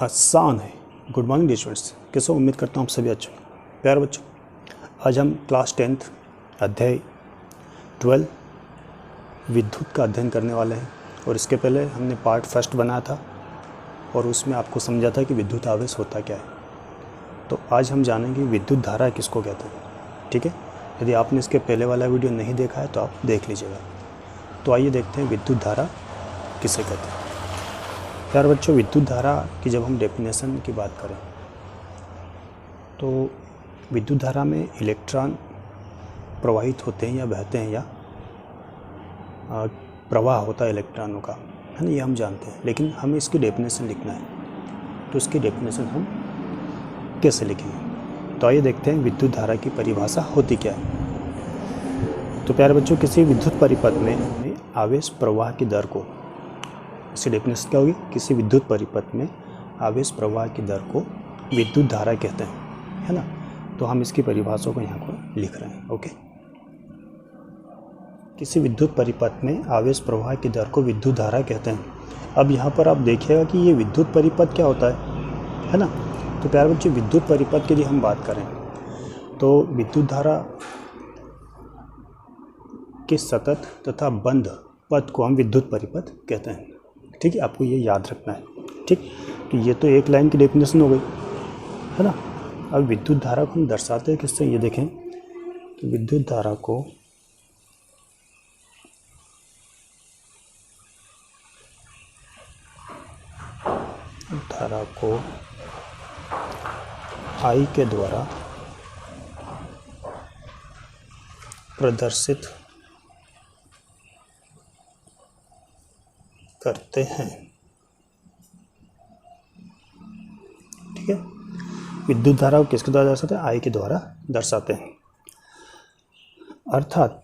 आसान है। Good morning dear students, कैसे उम्मीद करता हूँ आप सभी अच्छे होंगे। प्यारे बच्चों, आज हम क्लास 10th अध्याय 12 विद्युत का अध्ययन करने वाले हैं। और इसके पहले हमने पार्ट फर्स्ट बनाया था और उसमें आपको समझा था कि विद्युत आवेश होता क्या है। तो आज हम जानेंगे विद्युत धारा किसको कहते हैं। ठीक है, यदि आपने इसके पहले वाला वीडियो नहीं देखा है तो आप देख लीजिएगा। तो आइए देखते हैं विद्युत धारा किसे कहते हैं। प्यारे बच्चों, विद्युत धारा की जब हम डेफिनेशन की बात करें तो विद्युत धारा में इलेक्ट्रॉन प्रवाहित होते हैं या बहते हैं या प्रवाह होता है इलेक्ट्रॉनों का, है ना, ये हम जानते हैं। लेकिन हमें इसकी डेफिनेशन लिखना है, तो इसकी डेफिनेशन हम कैसे लिखेंगे। तो आइए देखते हैं विद्युत धारा की परिभाषा होती क्या है। तो प्यारे बच्चों, किसी विद्युत परिपथ में आवेश प्रवाह की दर को, इसकी डेफिनेशन क्या होगी, किसी विद्युत परिपथ में आवेश प्रवाह की दर को विद्युत धारा कहते हैं, है ना। तो हम इसकी परिभाषा को यहाँ को लिख रहे हैं। ओके, किसी विद्युत परिपथ में आवेश प्रवाह की दर को विद्युत धारा कहते हैं। अब यहाँ पर आप देखिएगा कि ये विद्युत परिपथ क्या होता है ना। तो प्यारे बच्चे, विद्युत परिपथ की यदि हम बात करें तो विद्युत धारा के सतत तथा बंद पथ को हम विद्युत परिपथ कहते हैं। ठीक है, आपको ये याद रखना है। ठीक, तो ये तो एक लाइन की डेफिनेशन हो गई, है ना। अब विद्युत धारा को हम दर्शाते हैं किससे, ये देखें। तो विद्युत धारा को I के द्वारा प्रदर्शित करते हैं। ठीक है, विद्युत धारा को किसके द्वारा दर्शाते हैं, I के द्वारा दर्शाते हैं। अर्थात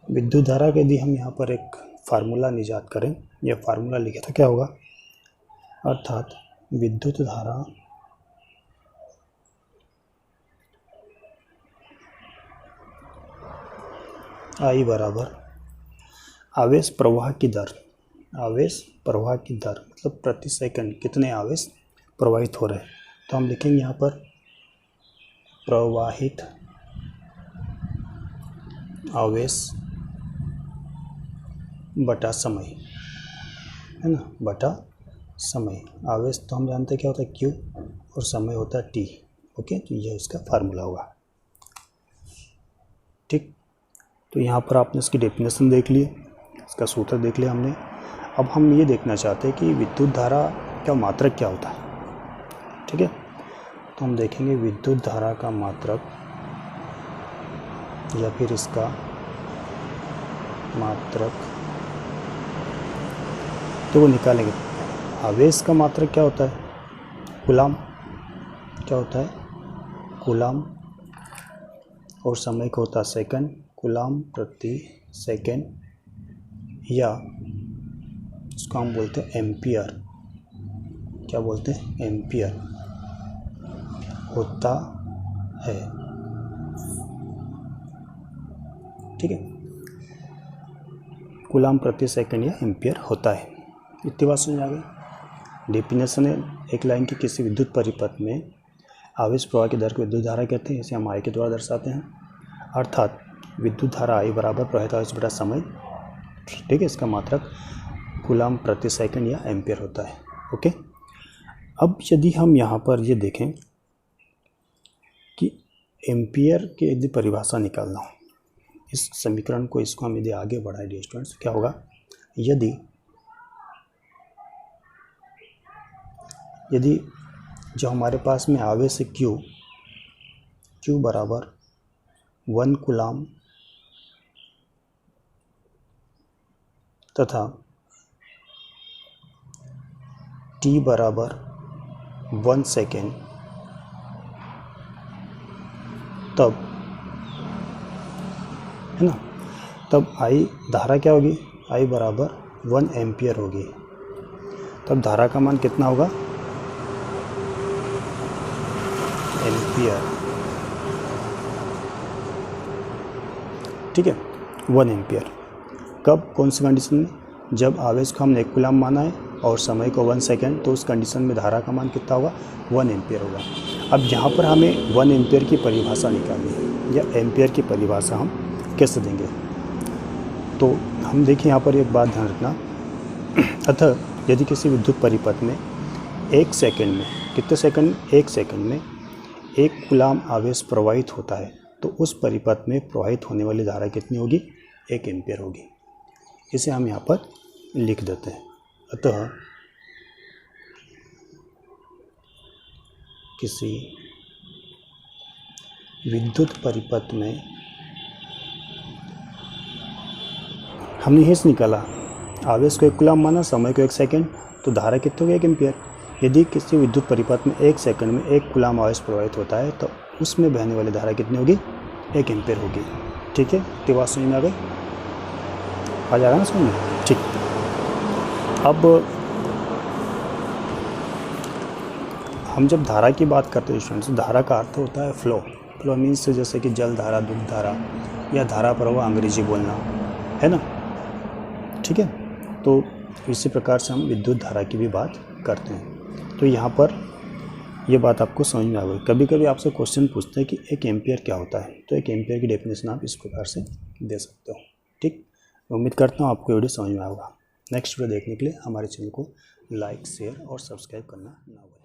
विद्युत धारा के यदि हम यहाँ पर एक फार्मूला निजात करें, यह फार्मूला लिखे तो क्या होगा, अर्थात विद्युत धारा I बराबर आवेश प्रवाह की दर, आवेश प्रवाह की दर मतलब प्रति सेकंड कितने आवेश प्रवाहित हो रहे हैं। तो हम लिखेंगे यहाँ पर प्रवाहित आवेश बटा समय, है ना, बटा समय। आवेश तो हम जानते हैं क्या होता है, Q, और समय होता है T। ओके, तो यह इसका फार्मूला होगा। ठीक, तो यहाँ पर आपने इसकी डेफिनेशन देख ली, इसका सूत्र देख लिया हमने। अब हम ये देखना चाहते हैं कि विद्युत धारा का मात्रक क्या होता है। ठीक है, तो हम देखेंगे विद्युत धारा का मात्रक या फिर इसका मात्रक तो वो निकालेंगे। आवेश का मात्रक क्या होता है, कूलाम, क्या होता है, कूलाम, और समय का होता है सेकंड, कूलाम प्रति सेकंड, या इसको हम बोलते हैं एम्पियर। क्या बोलते हैं, एम्पियर होता है। ठीक है, कूलाम प्रति सेकंड या एम्पियर होता है। इतनी बात समझ आ गई। डेफिनेशन है एक लाइन की, किसी विद्युत परिपथ में आवेश प्रवाह की दर को विद्युत धारा कहते हैं। इसे हम I के द्वारा दर्शाते हैं। अर्थात विद्युत धारा I बराबर प्रवाहित आवेश बटा समय। ठीक है, इसका मात्रक कूलाम प्रति सेकंड या एम्पियर होता है। ओके, अब यदि हम यहाँ पर ये देखें कि एम्पियर की यदि परिभाषा निकालना हो, इस समीकरण को, इसको हम यदि आगे बढ़ाएं डियर स्टूडेंट्स, क्या होगा, यदि जो हमारे पास में आवेश है Q बराबर 1 कूलाम तथा T बराबर 1 सेकेंड, तब, है ना, तब I धारा क्या होगी, I बराबर 1 एम्पियर होगी। तब धारा का मान कितना होगा, एम्पियर। ठीक है, 1 एम्पियर। कब, कौन सी कंडीशन में? जब आवेश को हमने 1 कूलम माना है और समय को 1 सेकेंड, तो उस कंडीशन में धारा का मान कितना होगा? 1 एम्पियर होगा। अब यहाँ पर हमें 1 एम्पियर की परिभाषा निकालनी है, या एम्पियर की परिभाषा हम कैसे देंगे? तो हम देखिए यहाँ पर एक बात ध्यान रखना। अतः यदि किसी विद्युत परिपथ में 1 सेकंड में, कितने सेकंड? 1 सेकंड में 1 कूलम आवेश प्रवाहित होता है, तो उस परिपथ में प्रवाहित होने वाली धारा कितनी होगी? 1 एम्पियर होगी। इसे हम यहाँ पर लिख देते हैं। अतः किसी विद्युत परिपथ में हमने हिस्स निकाला, आवेश को 1 कूलम माना, समय को 1 सेकेंड, तो धारा कितनी होगी? 1 एम्पियर। यदि किसी विद्युत परिपथ में 1 सेकंड में 1 कूलम आवेश प्रवाहित होता है, तो उसमें बहने वाली धारा कितनी होगी? 1 एम्पियर होगी। ठीक है, तो बात समझ में आ गई? आ जाएगा ना समझ में? ठीक। अब हम जब धारा की बात करते हैं स्टूडेंट्स, धारा का अर्थ होता है फ्लो। फ्लो मीन्स जैसे कि जल धारा, दूध धारा, या धारा प्रवाह अंग्रेजी बोलना, है ना? ठीक है, तो इसी प्रकार से हम विद्युत धारा की भी बात करते हैं। तो यहाँ पर ये बात आपको समझ में आ गई। कभी कभी आपसे क्वेश्चन पूछते हैं कि 1 एम्पियर क्या होता है, तो 1 एम्पियर की डेफिनेशन आप इस प्रकार से दे सकते हो। ठीक, उम्मीद करता हूँ आपको वीडियो समझ में आएगा। नेक्स्ट वीडियो देखने के लिए हमारे चैनल को लाइक, शेयर और सब्सक्राइब करना ना भूलें।